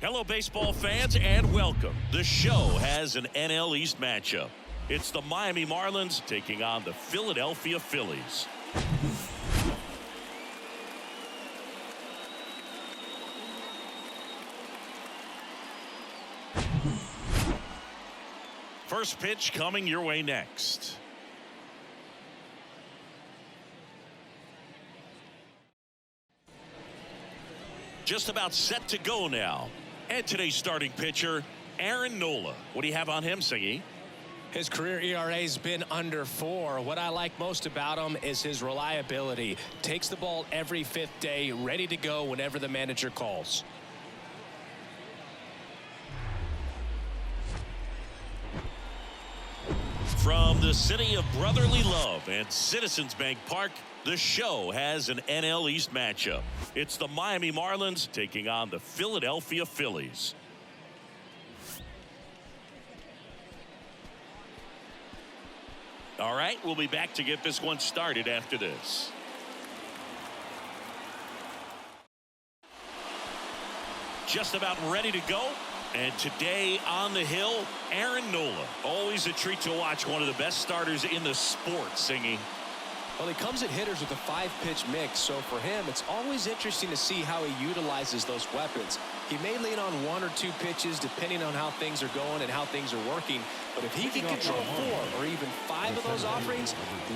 Hello, baseball fans, and welcome. The show has an NL East matchup. It's the Miami Marlins taking on the Philadelphia Phillies. First pitch coming your way next. Just about set to go now. And today's starting pitcher, Aaron Nola. What do you have on him, Singy? His career ERA has been under 4. What I like most about him is his reliability. Takes the ball every 5th day, ready to go whenever the manager calls. From the city of brotherly love and Citizens Bank Park, the show has an NL East matchup. It's the Miami Marlins taking on the Philadelphia Phillies. All right, we'll be back to get this one started after this. Just about ready to go. And today on the hill, Aaron Nola. Always a treat to watch one of the best starters in the sport, Singy. Well, he comes at hitters with a 5-pitch mix, so for him, it's always interesting to see how he utilizes those weapons. He may lean on 1 or 2 pitches depending on how things are going and how things are working, but if he can control 4 or even 5 of those offerings,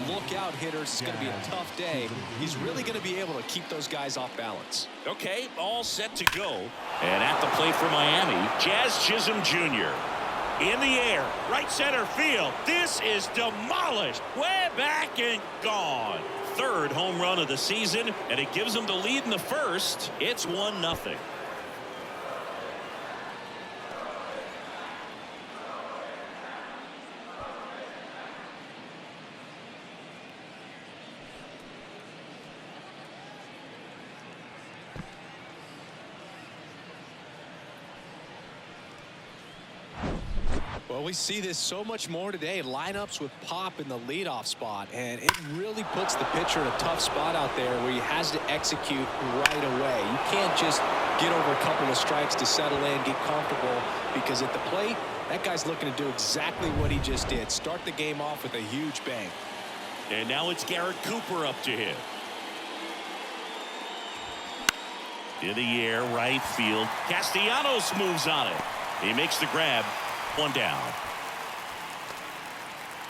look out, hitters. It's going to be a tough day. He's really going to be able to keep those guys off balance. Okay, all set to go. And at the plate for Miami, Chisholm Jr. In the air, right center field. This is demolished. Way back and gone. Third home run of the season, and it gives them the lead in the first. It's 1-0. Well, we see this so much more today. Lineups with pop in the leadoff spot, and it really puts the pitcher in a tough spot out there where he has to execute right away. You can't just get over a couple of strikes to settle in, get comfortable, because at the plate, that guy's looking to do exactly what he just did. Start the game off with a huge bang. And now it's Garrett Cooper up to hit. In the air, right field. Castellanos moves on it. He makes the grab. 1 down.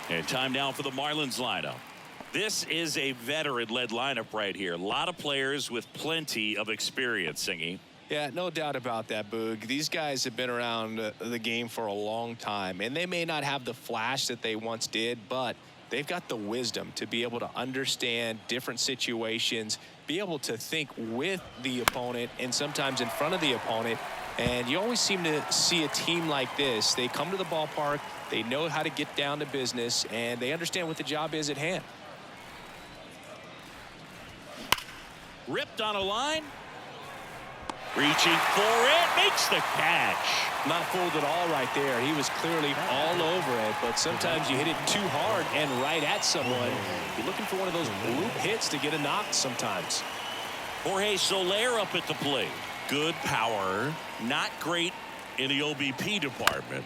And time now for the Marlins lineup. This is a veteran-led lineup right here. A lot of players with plenty of experience, Singy. Yeah, no doubt about that, Boog. These guys have been around the game for a long time, and they may not have the flash that they once did, but they've got the wisdom to be able to understand different situations, be able to think with the opponent and sometimes in front of the opponent. And you always seem to see a team like this. They come to the ballpark, they know how to get down to business, and they understand what the job is at hand. Ripped on a line. Reaching for it. Makes the catch. Not fooled at all right there. He was clearly all over it, but sometimes you hit it too hard and right at someone. You're looking for one of those bloop hits to get a knock sometimes. Jorge Soler up at the plate. Good power, not great in the OBP department.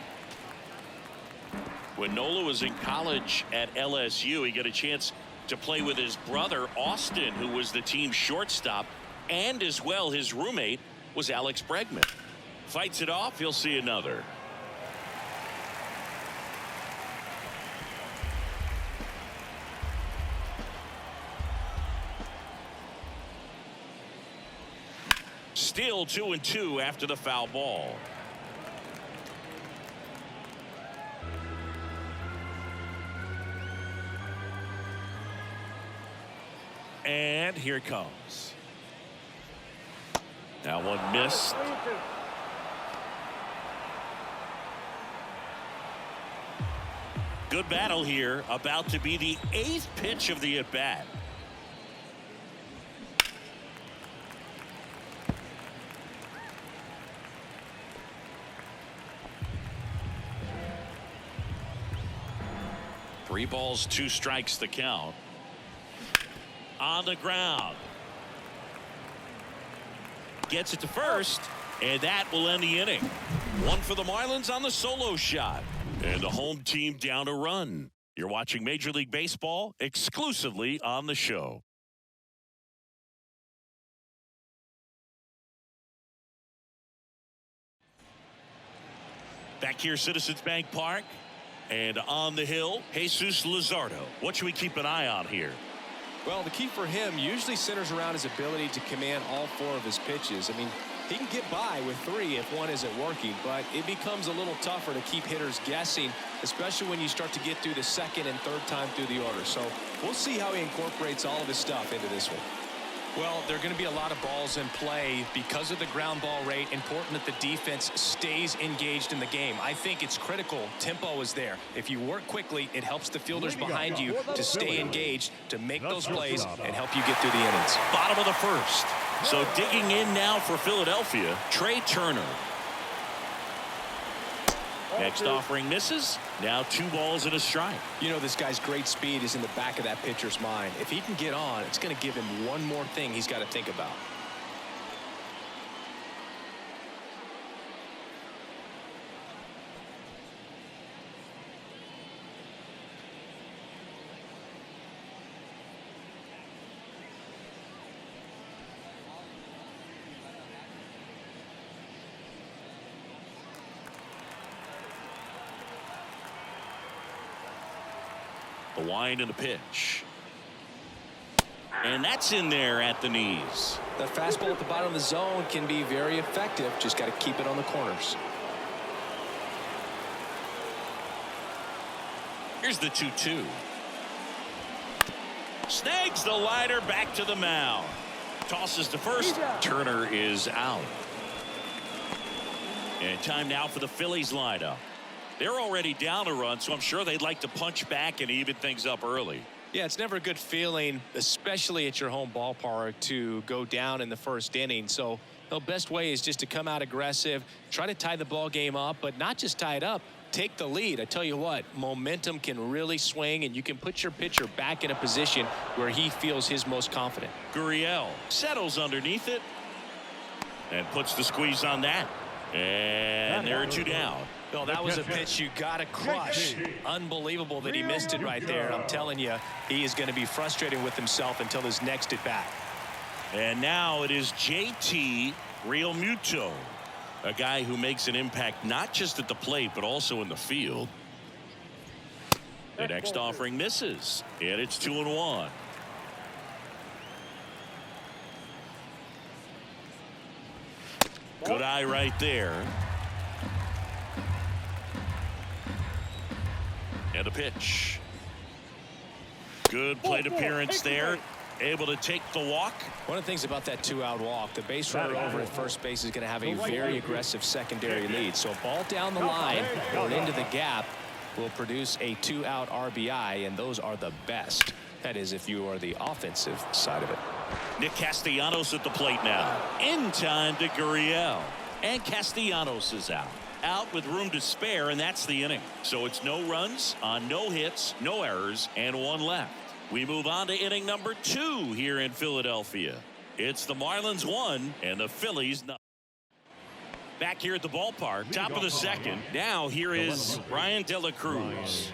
When Nola was in college at LSU, he got a chance to play with his brother Austin, who was the team's shortstop, and as well his roommate was Alex Bregman. Fights it off, he'll see another. Still 2-2 after the foul ball. And here it comes. Now one missed. Good battle here. About to be the 8th pitch of the at-bat. Three balls, 2 strikes the count. On the ground. Gets it to first. And that will end the inning. One for the Marlins on the solo shot. And the home team down a run. You're watching Major League Baseball exclusively on the show. Back here, Citizens Bank Park. And on the hill, Jesus Luzardo. What should we keep an eye on here? Well, the key for him usually centers around his ability to command all 4 of his pitches. I mean, he can get by with 3 if one isn't working, but it becomes a little tougher to keep hitters guessing, especially when you start to get through the second and third time through the order. So we'll see how he incorporates all of his stuff into this one. Well, there are going to be a lot of balls in play because of the ground ball rate. Important that the defense stays engaged in the game. I think it's critical. Tempo is there. If you work quickly, it helps the fielders behind you to stay engaged, to make those plays, and help you get through the innings. Bottom of the first. So digging in now for Philadelphia, Trey Turner. Next offering misses. Now 2 balls and a strike. You know, this guy's great speed is in the back of that pitcher's mind. If he can get on, it's going to give him one more thing he's got to think about. The wind and the pitch. And that's in there at the knees. That fastball at the bottom of the zone can be very effective. Just got to keep it on the corners. Here's the 2-2. Snags the liner back to the mound. Tosses to first. Turner is out. And time now for the Phillies lineup. They're already down a run, so I'm sure they'd like to punch back and even things up early. Yeah, it's never a good feeling, especially at your home ballpark, to go down in the first inning. So the best way is just to come out aggressive, try to tie the ball game up, but not just tie it up, take the lead. I tell you what, momentum can really swing, and you can put your pitcher back in a position where he feels his most confident. Gurriel settles underneath it and puts the squeeze on that. And there are 2 down. Well, that was a pitch you got to crush. Unbelievable that he missed it right there. I'm telling you, he is going to be frustrated with himself until his next at bat. And now it is JT Realmuto, a guy who makes an impact not just at the plate but also in the field. The next offering misses, and it's 2-1. Good eye right there. And a pitch. Good plate appearance there. Able to take the walk. One of the things about that 2-out walk, the base runner over at first base is going to have a very aggressive secondary lead. So a ball down the line or into the gap will produce a 2-out RBI, and those are the best. That is, if you are the offensive side of it. Nick Castellanos at the plate now. In time to Gurriel. And Castellanos is out. Out with room to spare, and that's the inning. So it's no runs on no hits, no errors, and 1 left. We move on to inning number 2 here in Philadelphia. It's the Marlins 1 and the Phillies 0. Back here at the ballpark, top of the second. Now here is Ryan De La Cruz.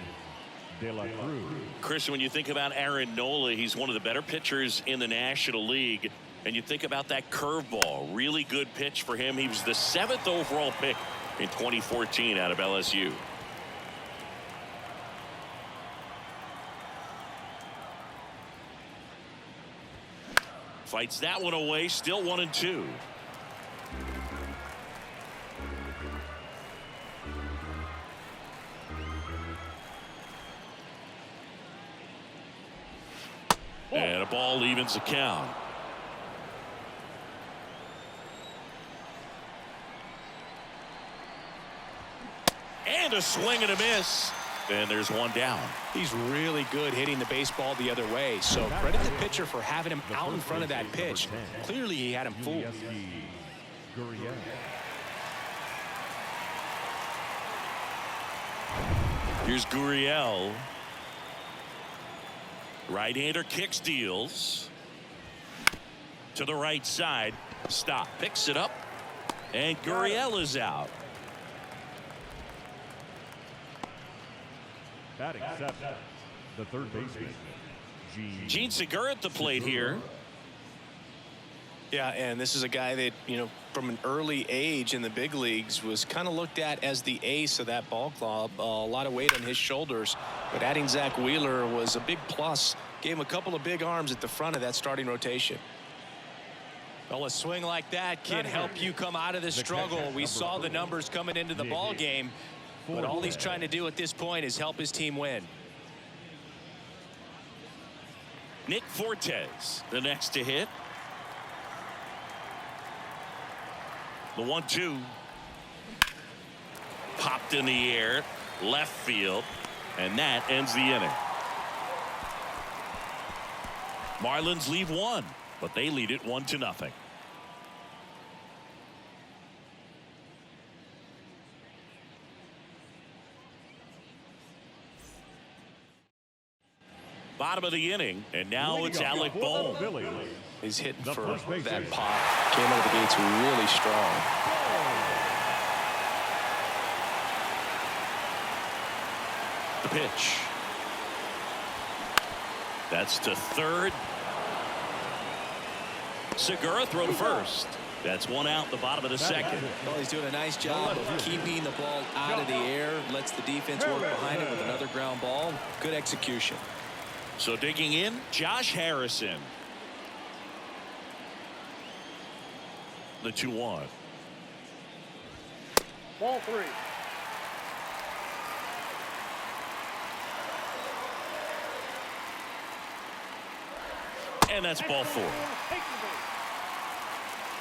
Chris, when you think about Aaron Nola, he's one of the better pitchers in the National League. And you think about that curveball, really good pitch for him. He was the 7th overall pick in 2014 out of LSU. Fights that one away, still 1-2. And a ball evens the count. And a swing and a miss. And there's 1 down. He's really good hitting the baseball the other way. So credit the pitcher for having him out in front of that pitch. Clearly he had him fooled. Here's Gurriel. Right-hander kicks, deals to the right side. Stop. Picks it up. And Gurriel is out. Batting seventh, the third baseman, Gene Segura at the plate here. Yeah, and this is a guy that, you know, from an early age in the big leagues was kind of looked at as the ace of that ball club. A lot of weight on his shoulders, but adding Zach Wheeler was a big plus. Gave him a couple of big arms at the front of that starting rotation. Well, a swing like that can help you come out of the struggle. We saw the numbers coming into the ball game, but all he's trying to do at this point is help his team win. Nick Fortes, the next to hit. The 1-2. Popped in the air, left field, and that ends the inning. Marlins leave one, but they lead it 1-0. Bottom of the inning, and now it's Alec Bohm. He's hitting for that pop. Came out of the gates really strong. The pitch. That's to third. Segura throw to first. That's one out, the bottom of the second. Well, he's doing a nice job of keeping the ball out of the air. Lets the defense work behind it with another ground ball. Good execution. So digging in, Josh Harrison. The 2-1. Ball 3. And that's ball 4.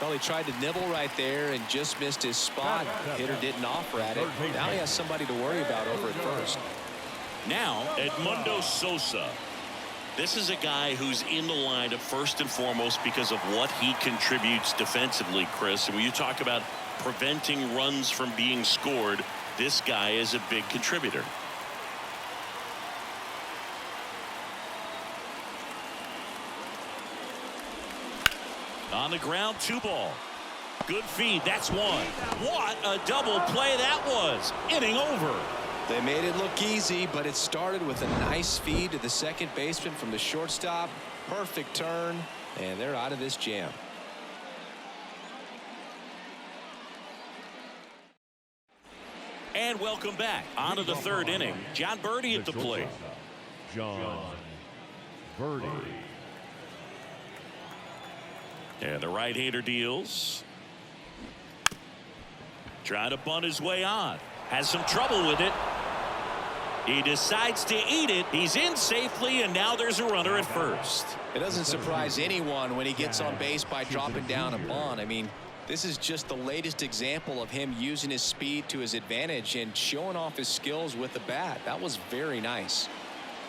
Well, he tried to nibble right there and just missed his spot. Hitter didn't offer at it. Now he has somebody to worry about over at first. Now Edmundo Sosa. This is a guy who's in the lineup first and foremost because of what he contributes defensively, Chris. And when you talk about preventing runs from being scored, this guy is a big contributor. On the ground, 2 ball. Good feed. That's one. What a double play that was. Inning over. They made it look easy, but it started with a nice feed to the second baseman from the shortstop. Perfect turn, and they're out of this jam. And welcome back. On to the third inning. John Birdie at the plate. John Birdie. And the right-hander deals. Trying to bunt his way on. Has some trouble with it. He decides to eat it. He's in safely, and now there's a runner at first. It doesn't surprise anyone when he gets on base by dropping down a bunt. I mean, this is just the latest example of him using his speed to his advantage and showing off his skills with the bat. That was very nice.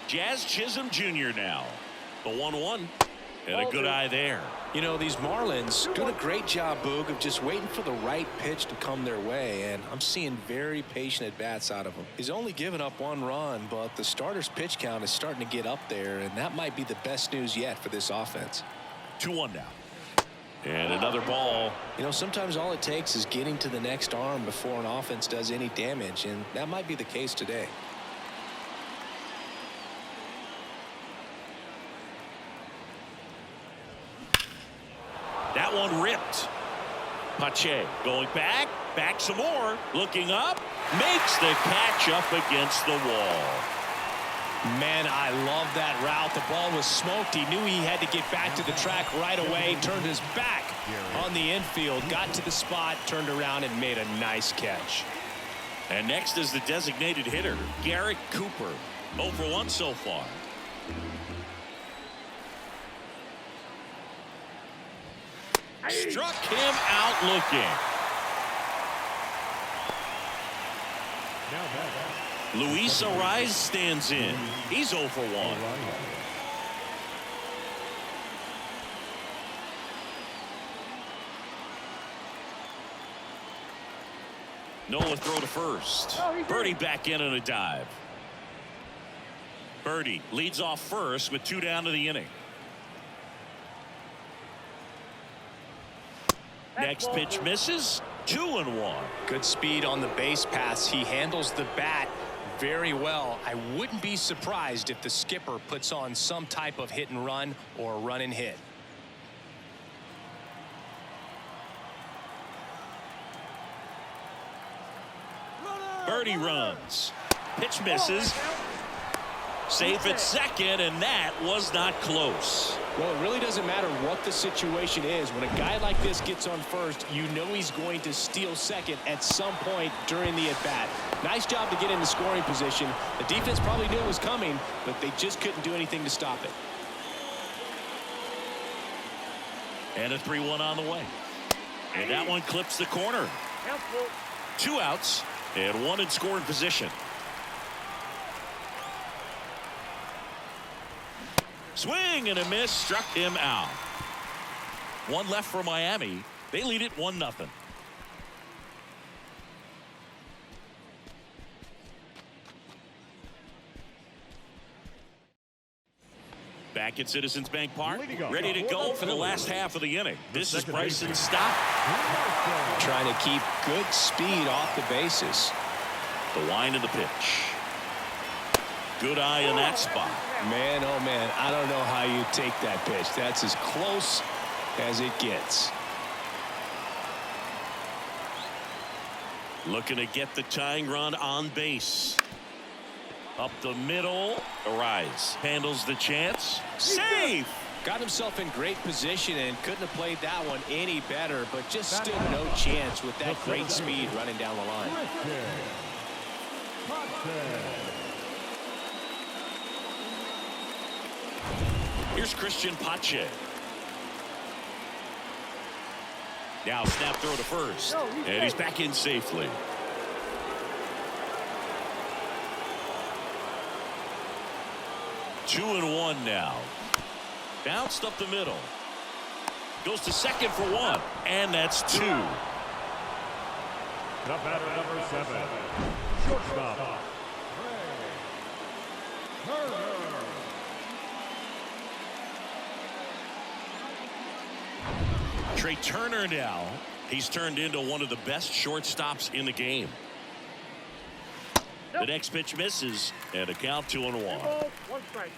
Jazz Chisholm Jr. now. The 1-1. And a good eye there. You know, these Marlins doing a great job, Boog, of just waiting for the right pitch to come their way, and I'm seeing very patient at-bats out of him. He's only given up 1 run, but the starter's pitch count is starting to get up there, and that might be the best news yet for this offense. 2-1 now. And another ball. You know, sometimes all it takes is getting to the next arm before an offense does any damage, and that might be the case today. That one ripped. Pache going back some more, looking up, makes the catch up against the wall. Man, I love that route. The ball was smoked. He knew he had to get back to the track right away, turned his back on the infield, got to the spot, turned around, and made a nice catch. And next is the designated hitter, Garrett Cooper. 0 for 1 so far. Struck him out looking. Luis Ariz stands in. He's 0 for 1. Nola throw to first. Birdie back in on a dive. Birdie leads off first with 2 down to the inning. Next pitch misses, 2-1. Good speed on the base paths. He handles the bat very well. I wouldn't be surprised if the skipper puts on some type of hit and run or run and hit. Birdie runs. Pitch misses. Safe at second, and that was not close. Well, it really doesn't matter what the situation is. When a guy like this gets on first, you know he's going to steal second at some point during the at-bat. Nice job to get in the scoring position. The defense probably knew it was coming, but they just couldn't do anything to stop it. And a 3-1 on the way. And that one clips the corner. 2 outs and 1 in scoring position. Swing and a miss, struck him out. 1 left for Miami. They lead it 1-0. Back at Citizens Bank Park, ready to go for the last half of the inning. This is Bryson's stop. Trying to keep good speed off the bases. The wind of the pitch. Good eye in that spot. Man, oh man, I don't know how you take that pitch. That's as close as it gets. Looking to get the tying run on base. Up the middle. Arise handles the chance. Safe. Got himself in great position and couldn't have played that one any better, but just stood no chance with that great speed running down the line. Here's Christian Pache. Now snap throw to first. And he's back in safely. Two and 1 now. Bounced up the middle. Goes to second for 1. And that's 2. The batter, number 7. Shortstop. Trey Turner now. He's turned into one of the best shortstops in the game. The next pitch misses, and a count 2-1. 1 strike.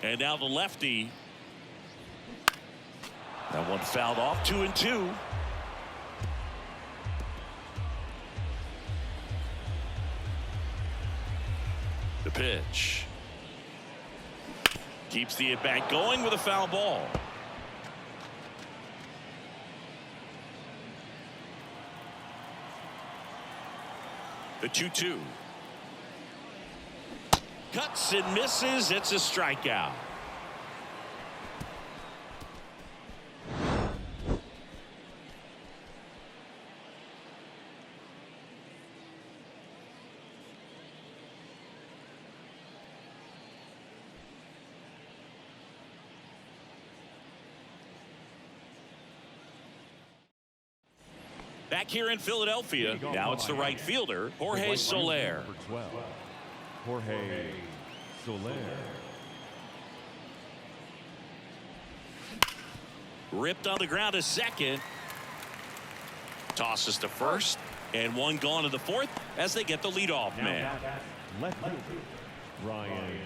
And now the lefty. That one fouled off. 2-2. The pitch. Keeps the at-bat going with a foul ball. The 2-2. Cuts and misses. It's a strikeout. Back here in Philadelphia, now it's the right fielder, Jorge Soler. Number 12, Jorge Soler. Ripped on the ground to second. Tosses to first, and 1 gone to the 4th as they get the leadoff man. Left fielder, Brian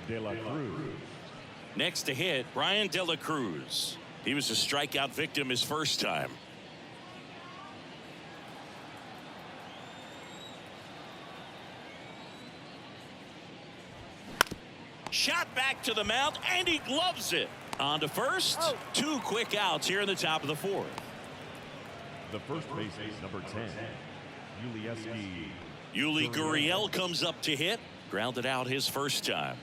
De La Cruz. Next to hit, Brian De La Cruz. He was a strikeout victim his first time. Shot back to the mound, and he gloves it. On to first. 2 quick outs here in the top of the 4th. The first baseman, number 10, Ulieski. Yuli Gurriel comes up to hit. Grounded out his first time.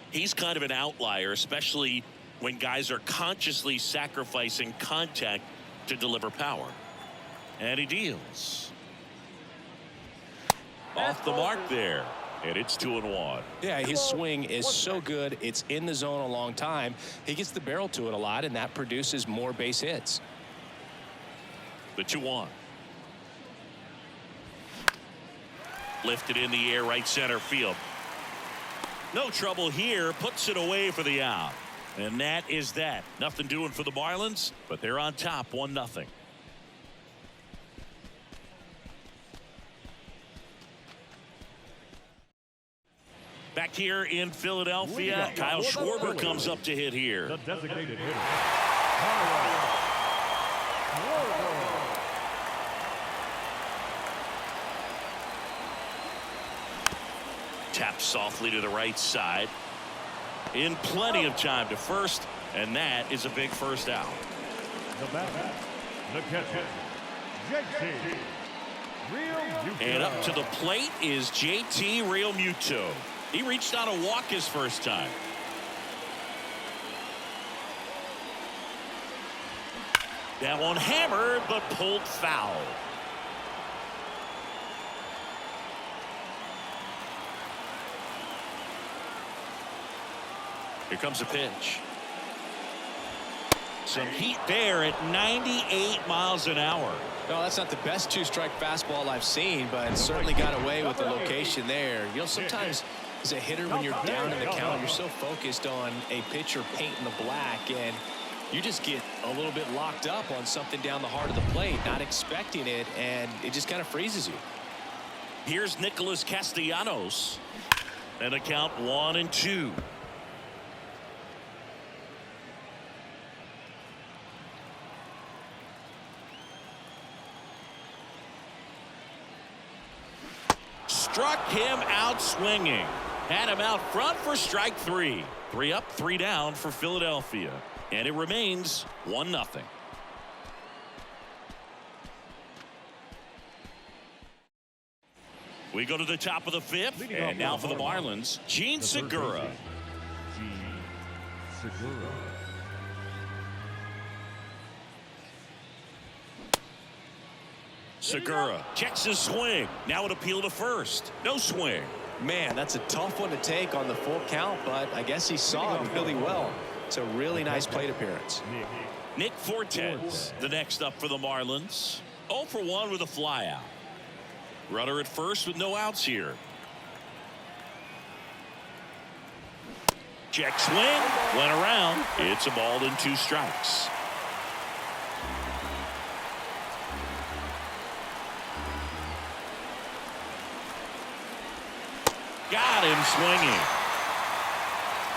He's kind of an outlier, especially when guys are consciously sacrificing contact to deliver power. And he deals. Off the mark there. And it's 2-1. Yeah, his swing is so good. It's in the zone a long time. He gets the barrel to it a lot, and that produces more base hits. The 2-1. Lifted in the air, right center field. No trouble here. Puts it away for the out. And that is that. Nothing doing for the Marlins, but they're on top 1-0. Back here in Philadelphia, Kyle Schwarber comes up to hit here. The designated hitter. Taps softly to the right side. In plenty of time to first, and that is a big first out. The batter, the catcher, JT Realmuto. And up to the plate is JT Realmuto. He reached on a walk his first time. That one hammered, but pulled foul. Here comes a pitch. Some heat there at 98 miles an hour. No, that's not the best two-strike fastball I've seen, but it certainly got away with the location there. You know, sometimes as a hitter, when you're down in the count, you're so focused on a pitcher painting the black, and you just get a little bit locked up on something down the heart of the plate, not expecting it, and it just kind of freezes you. Here's Nicholas Castellanos. And a count 1-2. Struck him out swinging. Had him out front for strike 3. 3 up, 3 down for Philadelphia. And it remains 1-0. We go to the top of the 5th. And now for the Marlins, Gene Segura. Gene Segura. Segura checks his swing. Now an appeal to first. No swing. Man, that's a tough one to take on the full count, but I guess he saw it really well. It's a really nice plate appearance. Nick Fortes, the next up for the Marlins. 0 for 1 with a flyout. Runner at first with no outs here. Check swing. Went around. It's a ball and 2 strikes. Got him swinging.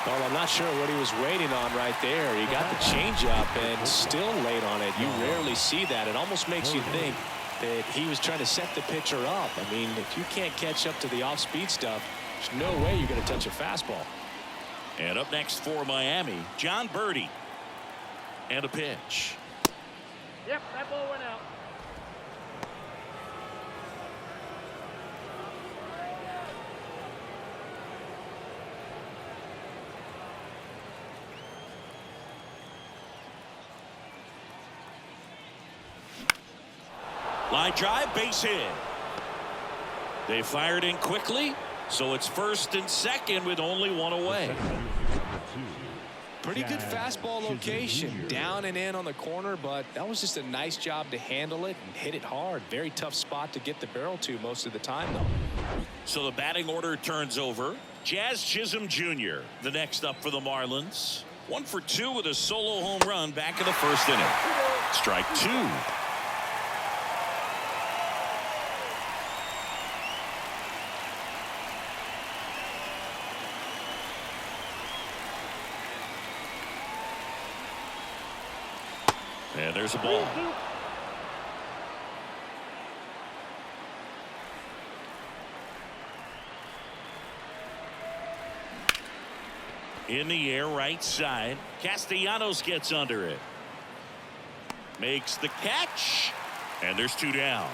Well, I'm not sure what he was waiting on right there. He got the changeup and still late on it. You rarely see that. It almost makes you think that he was trying to set the pitcher up. I mean, if you can't catch up to the off-speed stuff, there's no way you're going to touch a fastball. And up next for Miami, John Birdie. And a pitch. Yep, that ball went out. Line drive, base hit. They fired in quickly, so it's first and second with only 1 away. Pretty good fastball location, down and in on the corner, but that was just a nice job to handle it and hit it hard. Very tough spot to get the barrel to most of the time, though. So the batting order turns over. Jazz Chisholm Jr., the next up for the Marlins. 1 for 2 with a solo home run back in the first inning. Strike 2. And there's a ball. In the air, right side. Castellanos gets under it. Makes the catch. And there's 2 down.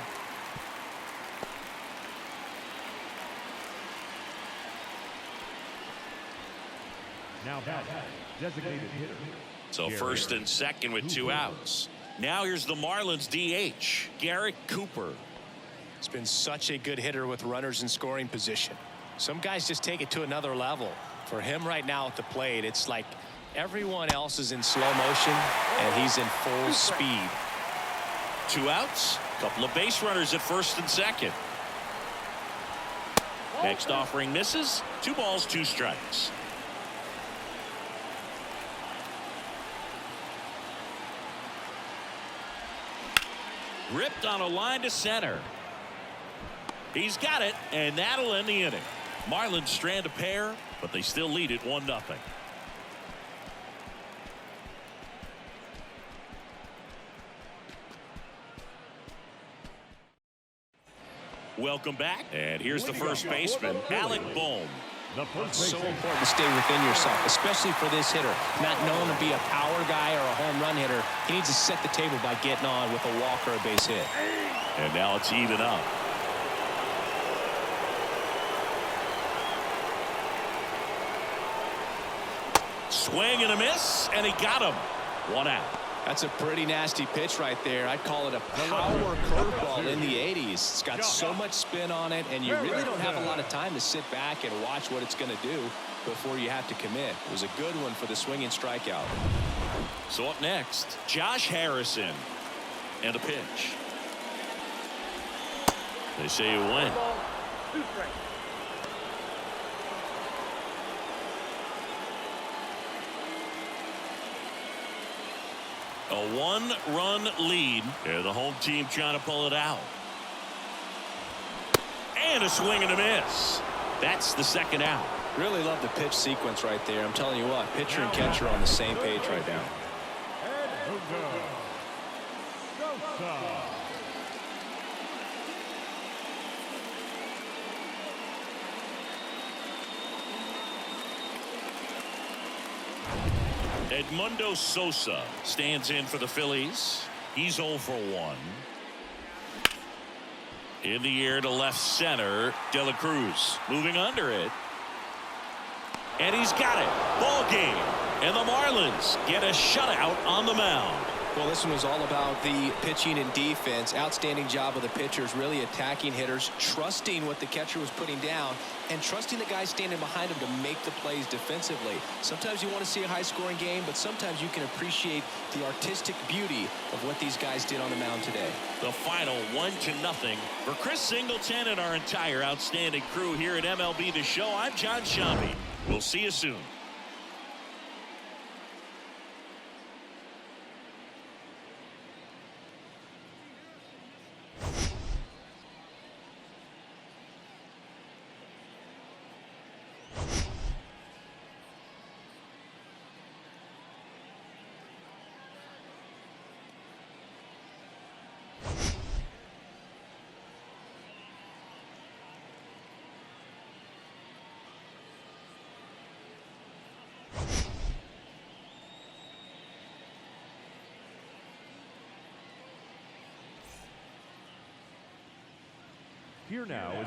Now back, designated hitter. So first and second with 2 outs. Now here's the Marlins DH, Garrett Cooper. It's been such a good hitter with runners in scoring position. Some guys just take it to another level. For him right now at the plate, it's like everyone else is in slow motion and he's in full speed. 2 outs, couple of base runners at first and second. Next offering misses. 2 balls, 2 strikes. Ripped on a line to center. He's got it, and that'll end the inning. Marlins strand a pair, but they still lead it 1-0. Welcome back, and here's the first baseman, Alec Bohm. So important to stay within yourself, especially for this hitter. Not known to be a power guy or a home run hitter. He needs to set the table by getting on with a walk or a base hit. And now it's even up. Swing and a miss, and he got him. 1 out. That's a pretty nasty pitch right there. I'd call it a power curveball in the 80s. It's got so much spin on it, and you really don't have a lot of time to sit back and watch what it's going to do before you have to commit. It was a good one for the swinging strikeout. So up next, Josh Harrison. And a pitch. They say you win. 2 strikes. A 1-run lead, and the home team trying to pull it out. And a swing and a miss. That's the 2nd out. Really love the pitch sequence right there. I'm telling you what, pitcher and catcher are on the same page right now. Edmundo Sosa stands in for the Phillies. He's 0 for 1. In the air to left center, De La Cruz moving under it. And he's got it. Ball game. And the Marlins get a shutout on the mound. Well, this one was all about the pitching and defense. Outstanding job of the pitchers, really attacking hitters, trusting what the catcher was putting down, and trusting the guy standing behind him to make the plays defensively. Sometimes you want to see a high-scoring game, but sometimes you can appreciate the artistic beauty of what these guys did on the mound today. The final 1-0 for Chris Singleton and our entire outstanding crew here at MLB The Show. I'm John Shambi. We'll see you soon. Here now is